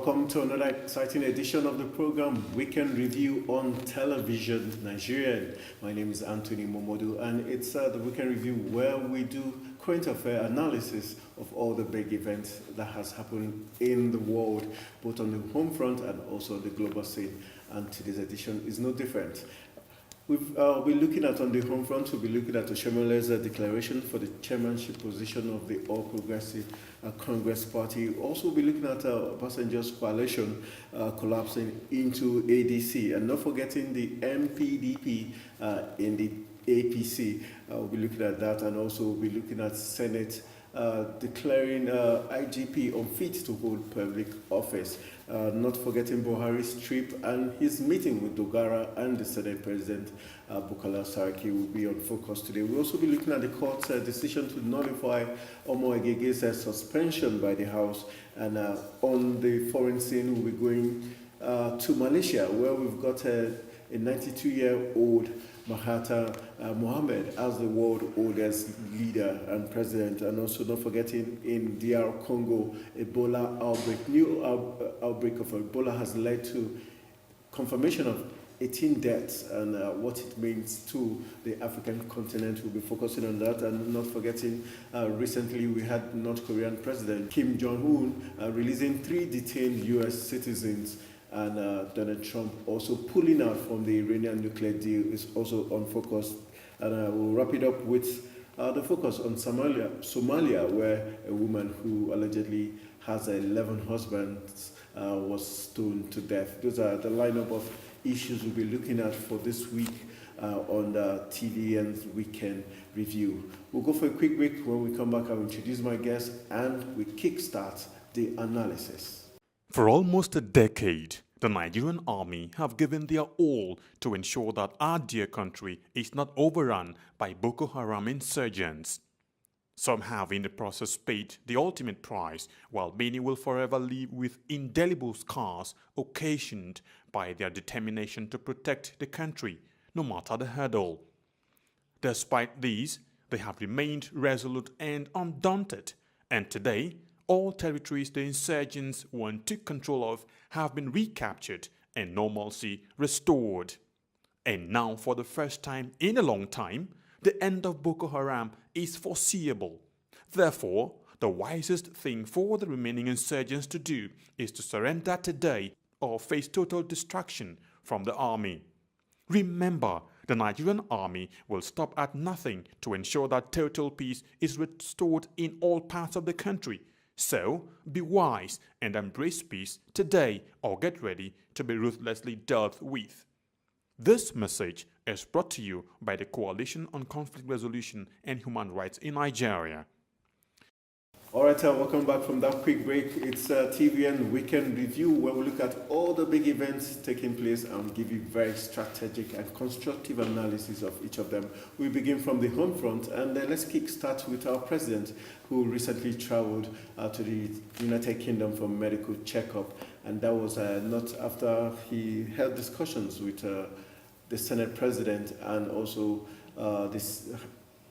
Welcome to another exciting edition of the program Weekend Review on Television Nigerian. My name is Anthony Momodu, and it's the Weekend Review where we do current affair analysis of all the big events that has happened in the world, both on the home front and also on the global scene. And today's edition is no different. We've been looking at, on the home front, we'll be looking at Oshomole's declaration for the chairmanship position of the All Progressive Congress Party. Also, we'll be looking at Obasanjo's coalition collapsing into ADC, and not forgetting the MPDP in the APC. We'll be looking at that, and also we'll be looking at Senate declaring IGP unfit to hold public office. Not forgetting Buhari's trip and his meeting with Dogara and the Senate President Bukola Saraki will be on focus today. We'll also be looking at the court's decision to nullify Omo Egege's suspension by the House. And on the foreign scene, we'll be going to Malaysia, where we've got a 92-year-old Mahathir Mohamad as the world's oldest leader and president, and also not forgetting in DR Congo, Ebola outbreak. New outbreak of Ebola has led to confirmation of 18 deaths, and what it means to the African continent. We'll be focusing on that, and not forgetting recently we had North Korean President Kim Jong-un releasing 3 detained U.S. citizens. And Donald Trump also pulling out from the Iranian nuclear deal is also on focus. And we'll wrap it up with the focus on Somalia, where a woman who allegedly has 11 husbands was stoned to death. Those are the lineup of issues we'll be looking at for this week on the TVN's Weekend Review. We'll go for a quick break. When we come back, I'll introduce my guest and we kickstart the analysis. For almost a decade, the Nigerian army have given their all to ensure that our dear country is not overrun by Boko Haram insurgents. Some have in the process paid the ultimate price, while many will forever live with indelible scars occasioned by their determination to protect the country, no matter the hurdle. Despite these, they have remained resolute and undaunted, and today, all territories the insurgents once took control of have been recaptured and normalcy restored. And now, for the first time in a long time, the end of Boko Haram is foreseeable. Therefore, the wisest thing for the remaining insurgents to do is to surrender today or face total destruction from the army. Remember, the Nigerian army will stop at nothing to ensure that total peace is restored in all parts of the country. So, be wise and embrace peace today, or get ready to be ruthlessly dealt with. This message is brought to you by the Coalition on Conflict Resolution and Human Rights in Nigeria. All right, welcome back from that quick break. It's TVN Weekend Review, where we look at all the big events taking place and give you very strategic and constructive analysis of each of them. We begin from the home front, and let's kick-start with our president, who recently traveled to the United Kingdom for medical checkup, and that was not after he held discussions with the Senate President and also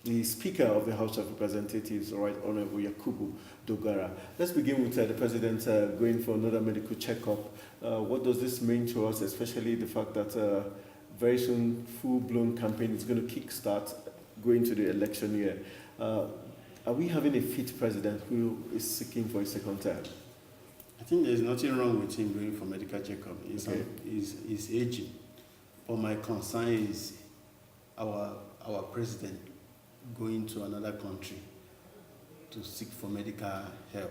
the Speaker of the House of Representatives, Right Honorable Yakubu Dogara. Let's begin with the President going for another medical checkup. What does this mean to us, especially the fact that very soon full-blown campaign is going to kickstart going to the election year? Are we having a fit president who is seeking for a second term? I think there's nothing wrong with him going for medical checkup. He's aging. But my concern is our president going to another country to seek for medical help.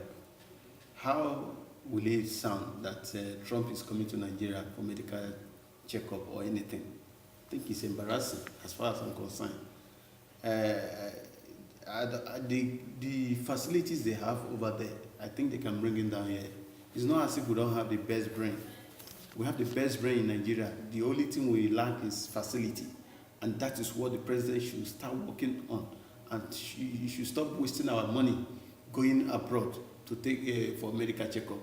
How will it sound that Trump is coming to Nigeria for medical checkup or anything? I think it's embarrassing as far as I'm concerned. The facilities they have over there, I think they can bring it down here. It's not as if we don't have the best brain. We have the best brain in Nigeria. The only thing we lack is facility. And that is what the president should start working on. And you should stop wasting our money going abroad to take for medical checkup.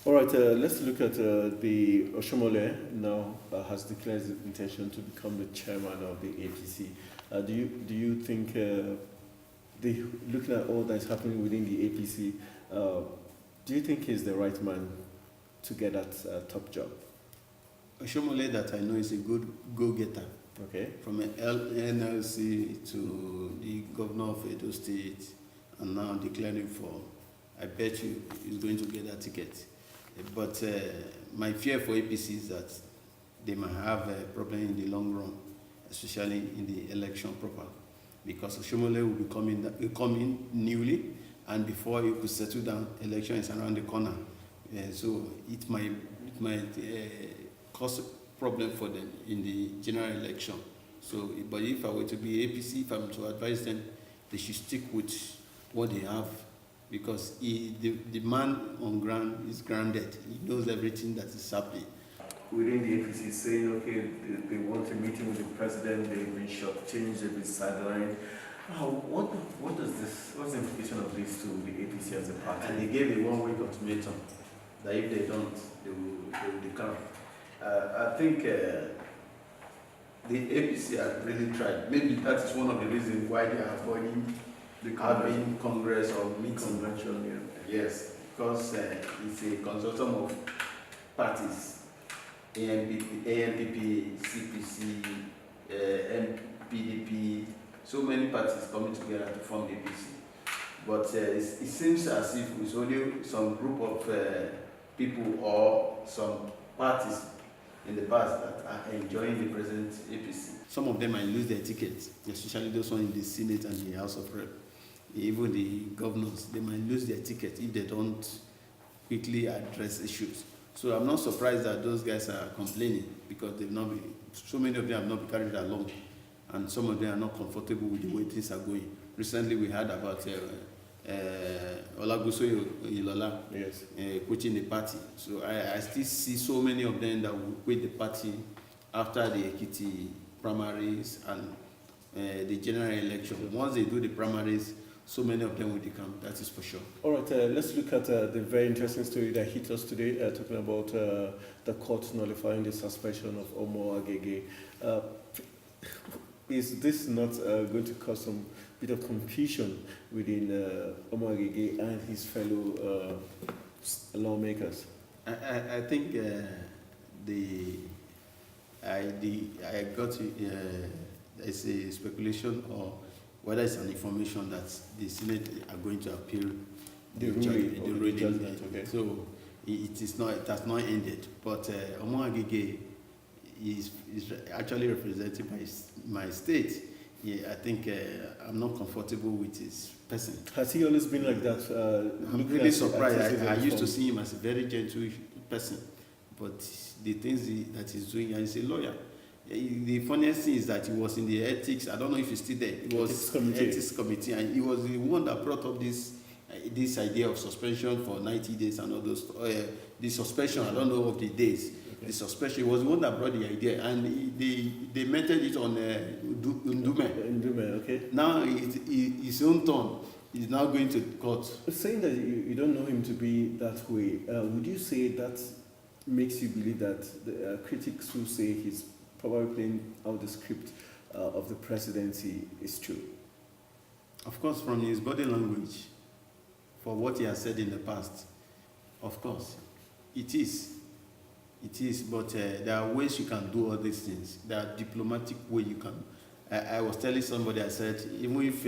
All right, let's look at the Oshomole now has declared his intention to become the chairman of the APC. Do you think, looking at all that is happening within the APC, do you think he's the right man to get that top job? Oshomole that I know is a good go-getter. Okay. From an NLC to the governor of Edo State, and now declaring for, I bet you he's going to get that ticket. But my fear for APC is that they might have a problem in the long run, especially in the election proper, because Oshomole will be coming newly, and before you could settle down, election is around the corner. So it might cause a problem for them in the general election. So, but if I were to be APC, if I'm to advise them, they should stick with what they have, because the man on ground is grounded. He knows everything that is happening. Within the APC saying, okay, they want a meeting with the president, they've been shortchanged, they've been sidelined. What's the implication of this to the APC as a party? And they gave a one-week ultimatum that if they don't, they will decline. I think the APC have really tried. Maybe that is one of the reasons why they are avoiding having Congress or meeting. Convention, yeah. Yes, because it's a consortium of parties, ANPP, CPC, MPDP, so many parties coming together to form the APC. But it seems as if it's only some group of people or some parties in the past that are enjoying the present APC. Some of them might lose their tickets, especially those ones in the Senate and the House of Rep. Even the governors, they might lose their ticket if they don't quickly address issues. So I'm not surprised that those guys are complaining, because they've not been, so many of them have not been carried along, and some of them are not comfortable with the way things are going. Recently we heard about Olaguso Ilola, yes, quitting the party. So I still see so many of them that will quit the party after the Ekiti primaries and the general election. Once they do the primaries, so many of them will decamp, that is for sure. All right, let's look at the very interesting story that hit us today, talking about the court nullifying the suspension of Omo Agege. Is this not going to cause some bit of confusion within Omo Agege and his fellow lawmakers? I think I got there's a speculation, or whether it's an information that the Senate are going to appeal the ruling. Okay. So it has not ended. But Omo Agege is actually represented by my state. Yeah, I think I'm not comfortable with his person. Has he always been like that? I'm really surprised. I used to see him as a very gentle person, but the things that he's doing, and he's a lawyer. The funniest thing is that he was in the ethics. I don't know if he's still there. It was ethics committee, and he was the one that brought up this idea of suspension for 90 days and all those. The suspension, I don't know of the days. Okay. The suspension, he was the one that brought the idea, and they meted it on Ndume. Ndume, okay. Now his own turn. He's now going to court. Saying that you don't know him to be that way, would you say that makes you believe that the critics who say he's probably playing out the script of the presidency is true? Of course, from his body language, for what he has said in the past, of course, it is. It is, but there are ways you can do all these things. There are diplomatic ways you can. I was telling somebody, I said, even if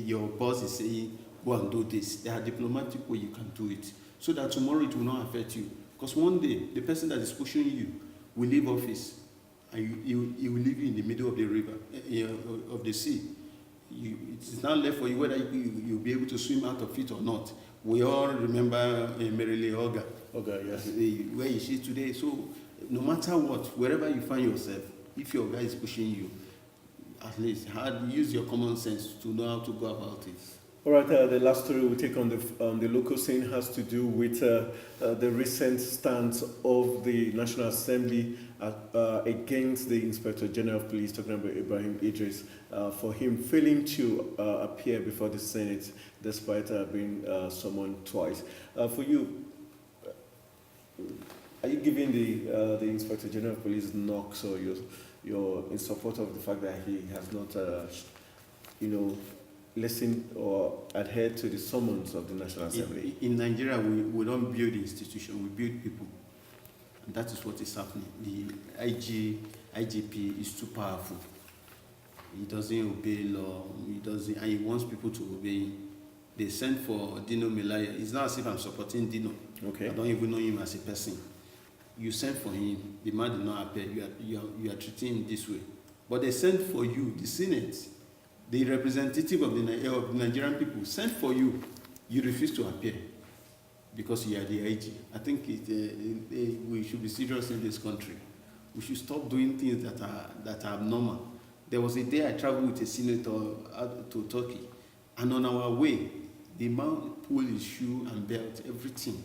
your boss is saying, go and do this, there are diplomatic ways you can do it, so that tomorrow it will not affect you. Because one day, the person that is pushing you will leave office, and he will leave you in the middle of the river, of the sea. It is now left for you whether you'll be able to swim out of it or not. We all remember Merele Oga. Oga, yes. Where is she today? So no matter what, wherever you find yourself, if your guy is pushing you, at least use your common sense to know how to go about it. All right, the last story we take on the local scene has to do with the recent stance of the National Assembly against the Inspector General of Police, talking about Ibrahim Idris, for him failing to appear before the Senate despite being summoned twice. For you, are you giving the Inspector General of Police knocks, or you're in support of the fact that he has not, listen or adhere to the summons of the National Assembly? In Nigeria, we don't build institutions, we build people. And that is what is happening. The IGP is too powerful. He doesn't obey law, and he wants people to obey him. They sent for Dino Melaya. It's not as if I'm supporting Dino. Okay. I don't even know him as a person. You sent for him, the man did not appear. You are treating him this way. But they sent for you, the Senate, the representative of the Nigerian people, sent for you. You refuse to appear because you are the IG. I think we should be serious in this country. We should stop doing things that are abnormal. There was a day I traveled with a senator to Turkey, and on our way, the man pulled his shoe and belt, everything,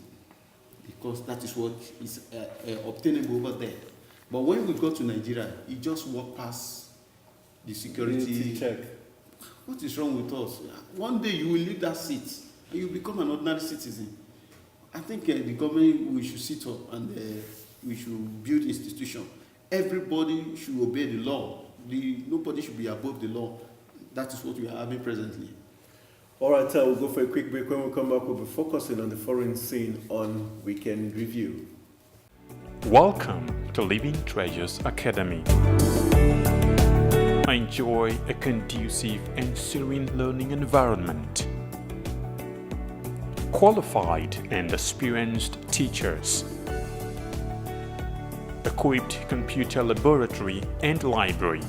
because that is what is obtainable over there. But when we got to Nigeria, he just walked past the security check. What is wrong with us? One day you will leave that seat and you become an ordinary citizen. I think the government, we should sit up and we should build institutions. Everybody should obey the law. Nobody should be above the law. That is what we are having presently. All right, we'll go for a quick break. When we come back, we'll be focusing on the foreign scene on Weekend Review. Welcome to Living Treasures Academy. Enjoy a conducive and serene learning environment. Qualified and experienced teachers. Equipped computer laboratory and library.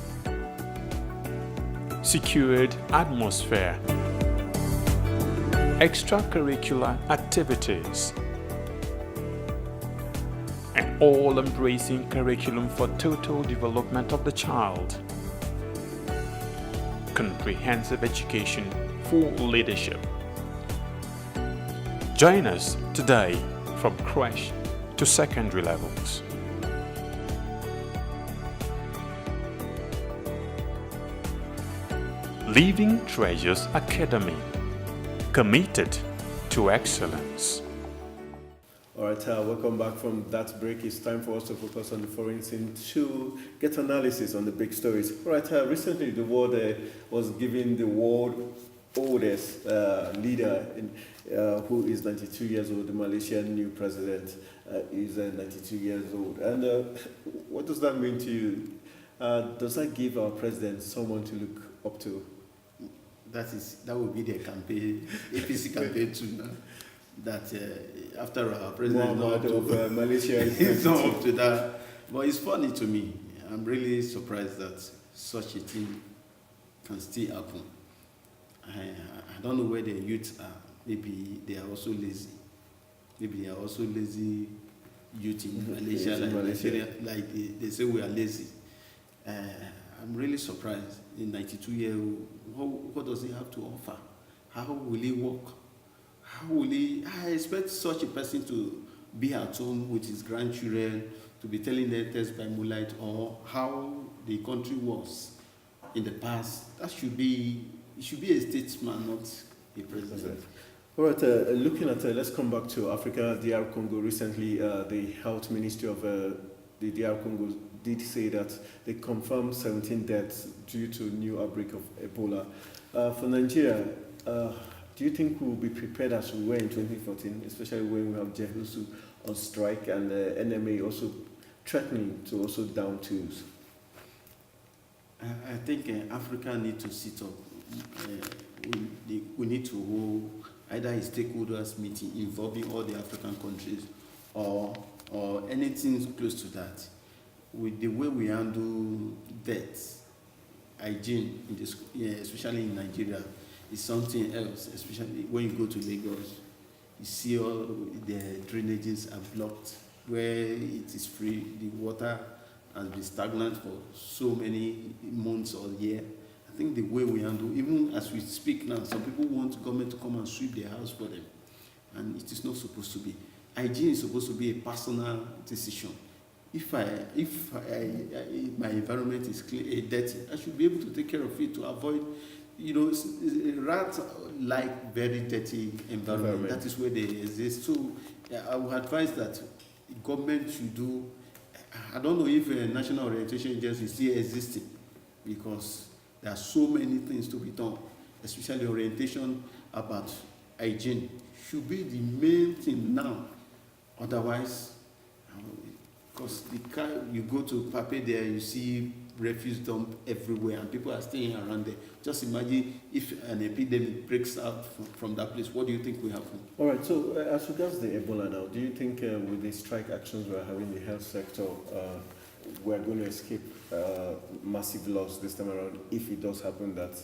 Secured atmosphere. Extracurricular activities. An all-embracing curriculum for total development of the child. Comprehensive education for leadership. Join us today from crèche to secondary levels. Living Treasures Academy, committed to excellence. All right, welcome back from that break. It's time for us to focus on the foreign scene to get analysis on the big stories. All right, recently the world was giving the world oldest leader who is 92 years old. The Malaysian new president is 92 years old. And what does that mean to you? Does that give our president someone to look up to? That would be the campaign, APC campaign too now. That after our president Malaysia is not up to that. But it's funny to me. I'm really surprised that such a thing can still happen. I don't know where the youth are. Maybe they are also lazy. Maybe they are also lazy youth in Malaysia, like they say we are lazy. I'm really surprised. In 92-year-old, what does he have to offer? How will he work? How will he? I expect such a person to be at home with his grandchildren, to be telling them test by moonlight or how the country was in the past. That should be. He should be a statesman, not a president. All right, looking at, let's come back to Africa, DR Congo. Recently, the health ministry of the DR Congo did say that they confirmed 17 deaths due to new outbreak of Ebola. For Nigeria, do you think we will be prepared as we were in 2014, especially when we have Jehusu on strike and the NMA also threatening to also down tools? I think Africa needs to sit up. We need to hold either a stakeholders meeting involving all the African countries or anything close to that. With the way we handle deaths, hygiene, especially in Nigeria, is something else, especially when you go to Lagos. You see all the drainages are blocked, where it is free, the water has been stagnant for so many months or years. I think the way we handle, even as we speak now, some people want government to come and sweep their house for them, and it is not supposed to be. Hygiene is supposed to be a personal decision. If my environment is clean, dirty, I should be able to take care of it to avoid, rats like very dirty environment. That is where they exist. So I would advise that the government should do. I don't know if a national orientation agency is still existing because there are so many things to be done. especially orientation about hygiene, should be the main thing now. Otherwise, because the car, you go to Pape there, you see refuse dump everywhere and people are staying around there. Just imagine if an epidemic breaks out from that place, what do you think will happen? All right, so as regards the Ebola now, do you think with the strike actions we're having in the health sector, we're going to escape massive loss this time around if it does happen that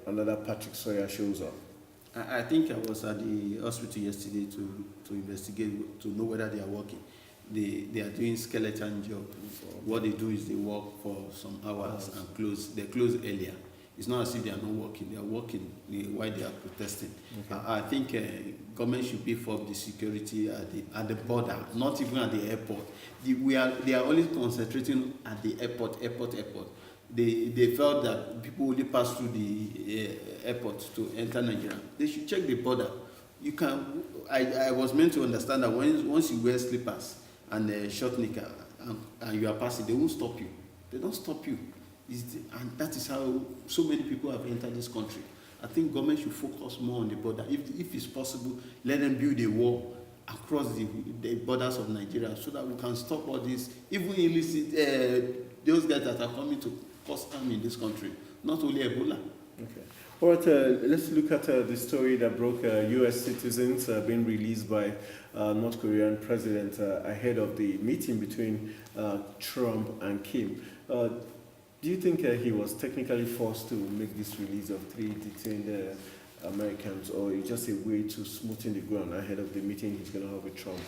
another Patrick Sawyer shows up? I think I was at the hospital yesterday to investigate, to know whether they are working. They are doing skeleton job. What they do is they work for some hours and close. They close earlier. It's not as if they are not working. They are working while they are protesting. Okay. I think government should beef up the security at the border, not even at the airport. They are only concentrating at the airport. They felt that people only pass through the airport to enter Nigeria. They should check the border. You can. I was meant to understand that once you wear slippers and a short knicker and you are passing, they won't stop you. They don't stop you. And that is how so many people have entered this country. I think government should focus more on the border. If it's possible, let them build a wall across the borders of Nigeria so that we can stop all this, even illicit, those guys that are coming to cause harm in this country, not only Ebola. Okay. All right, let's look at the story that broke U.S. citizens being released by North Korean president ahead of the meeting between Trump and Kim. Do you think he was technically forced to make this release of 3 detained Americans, or it's just a way to smoothen the ground ahead of the meeting he's going to have with Trump?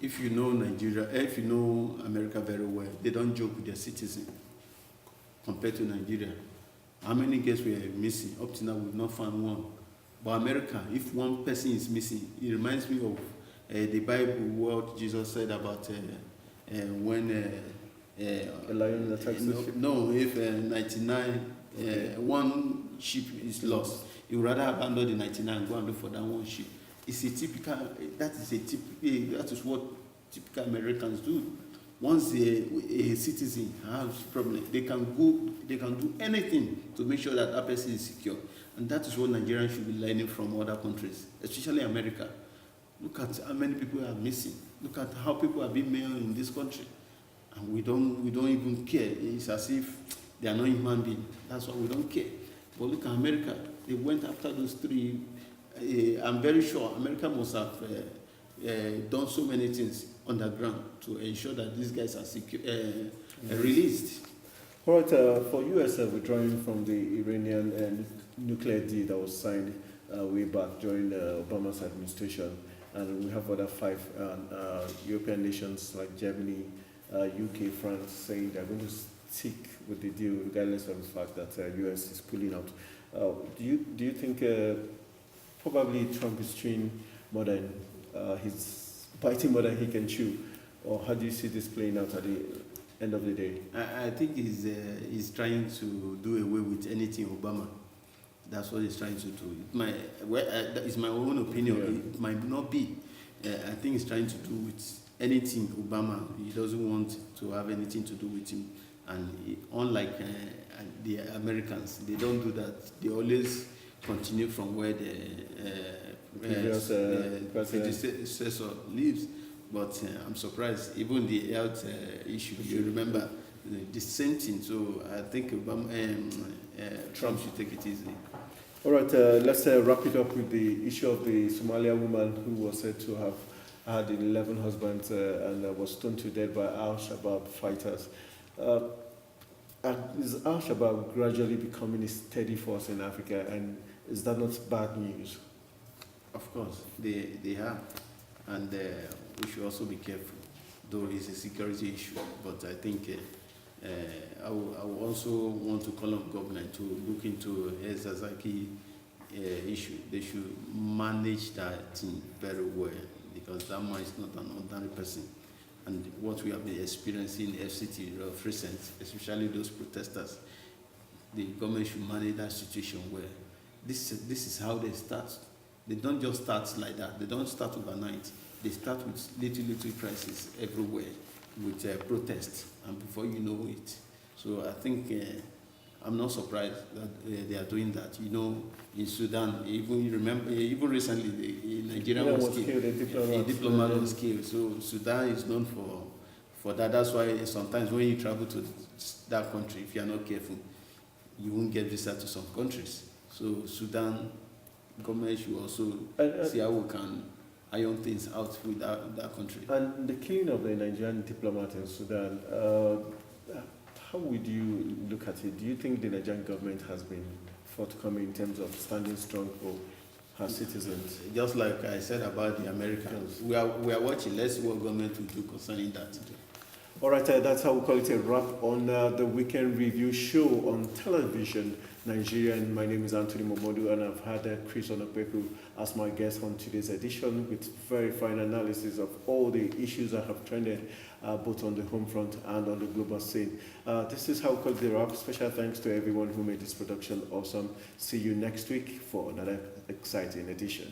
If you know Nigeria, if you know America very well, they don't joke with their citizens compared to Nigeria. How many guests were missing? Up to now, we've not found one. But America, if one person is missing, it reminds me of the Bible, what Jesus said about when a lion attacks the sheep? No, if 99, one sheep is lost, you would rather abandon the 99 and go and look for that one sheep. It's a typical, that is what typical Americans do. Once a citizen has a problem, they can do anything to make sure that that person is secure. And that is what Nigerians should be learning from other countries, especially America. Look at how many people are missing. Look at how people are being maimed in this country. And we don't even care. It's as if they are not human beings. That's why we don't care. But look at America. They went after those 3. I'm very sure America must have done so many things on the ground to ensure that these guys are released. All right, for U.S. Withdrawing from the Iranian nuclear deal that was signed way back during Obama's administration, and we have other 5 European nations like Germany, UK, France saying they're going to stick with the deal regardless of the fact that U.S. is pulling out. Do you think probably Trump is chewing more than he's biting more than he can chew, or how do you see this playing out at the end of the day? I think he's trying to do away with anything Obama. That's what he's trying to do. That is my own opinion. Yeah. It might not be. I think he's trying to do with anything Obama. He doesn't want to have anything to do with him. And unlike the Americans, they don't do that. They always continue from where the predecessor lives. But I'm surprised. Even the health issue, you remember the same thing. So I think Trump should take it easy. All right, let's wrap it up with the issue of the Somalia woman who was said to have had 11 husbands and was stoned to death by Al-Shabaab fighters. Is Al-Shabaab gradually becoming a steady force in Africa, and is that not bad news? Of course, they are, and we should also be careful, though it's a security issue. But I think I will also want to call on government to look into Zazaki issue. They should manage that thing very well, because that man is not an ordinary person. And what we have been experiencing in FCT of recent, especially those protesters, the government should manage that situation well. This is how they start. They don't just start like that. They don't start overnight. They start with little crises everywhere, with protests, and before you know it. So I think I'm not surprised that they are doing that. You know, in Sudan, even recently, the Nigerian was killed. A diplomat was killed. So Sudan is known for that. That's why sometimes when you travel to that country, if you are not careful, you won't get visa to some countries. So Sudan government should also see how we can iron things out with that country. And the killing of the Nigerian diplomat in Sudan, how would you look at it? Do you think the Nigerian government has been forthcoming in terms of standing strong for her citizens? Just like I said about the Americans, we are watching. Let's see what government will do concerning that. All right, that's how we call it a wrap on the Weekend Review show on television, Nigerian. My name is Anthony Momodu, and I've had Chris Onopeku as my guest on today's edition with very fine analysis of all the issues that have trended both on the home front and on the global scene. This is how we call it a wrap. Special thanks to everyone who made this production awesome. See you next week for another exciting edition.